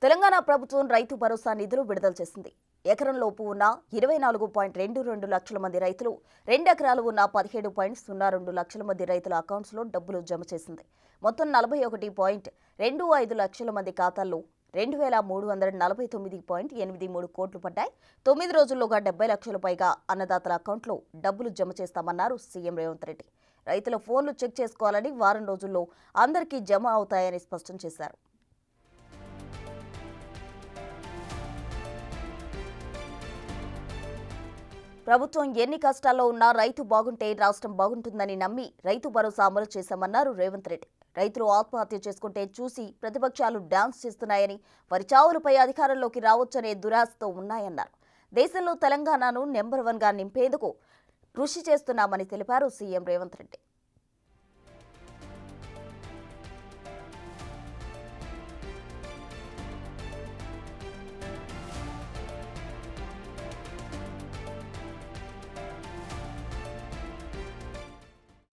తెలంగాణ ప్రభుత్వం రైతు భరోసా నిధులు విడుదల చేసింది. ఎకరంలోపు ఉన్న 24.22 లక్షల మంది రైతులు, 2 ఎకరాలు ఉన్న 17.02 లక్షల మంది రైతుల అకౌంట్స్లో డబ్బులు జమ చేసింది. మొత్తం 41.25 లక్షల మంది ఖాతాల్లో 2349.83 కోట్లు పడ్డాయి. 9 రోజుల్లోగా 70 లక్షల పైగా అన్నదాతల అకౌంట్లో డబ్బులు జమ చేస్తామన్నారు సీఎం రేవంత్ రెడ్డి. రైతుల ఫోన్లు చెక్ చేసుకోవాలని, వారం రోజుల్లో అందరికీ జమ అవుతాయని స్పష్టం చేశారు. ప్రభుత్వం ఎన్ని కష్టాల్లో ఉన్నా రైతు బాగుంటే రాష్ట్రం బాగుంటుందని నమ్మి రైతు భరోసా అమలు చేశామన్నారు రేవంత్ రెడ్డి. రైతులు ఆత్మహత్య చేసుకుంటే చూసి ప్రతిపక్షాలు డాన్స్ చేస్తున్నాయని, వారి చావులపై అధికారంలోకి రావచ్చనే దురాశతో ఉన్నాయన్నారు. దేశంలో తెలంగాణను నెంబర్ 1గా నింపేందుకు కృషి చేస్తున్నామని తెలిపారు సీఎం రేవంత్ రెడ్డి.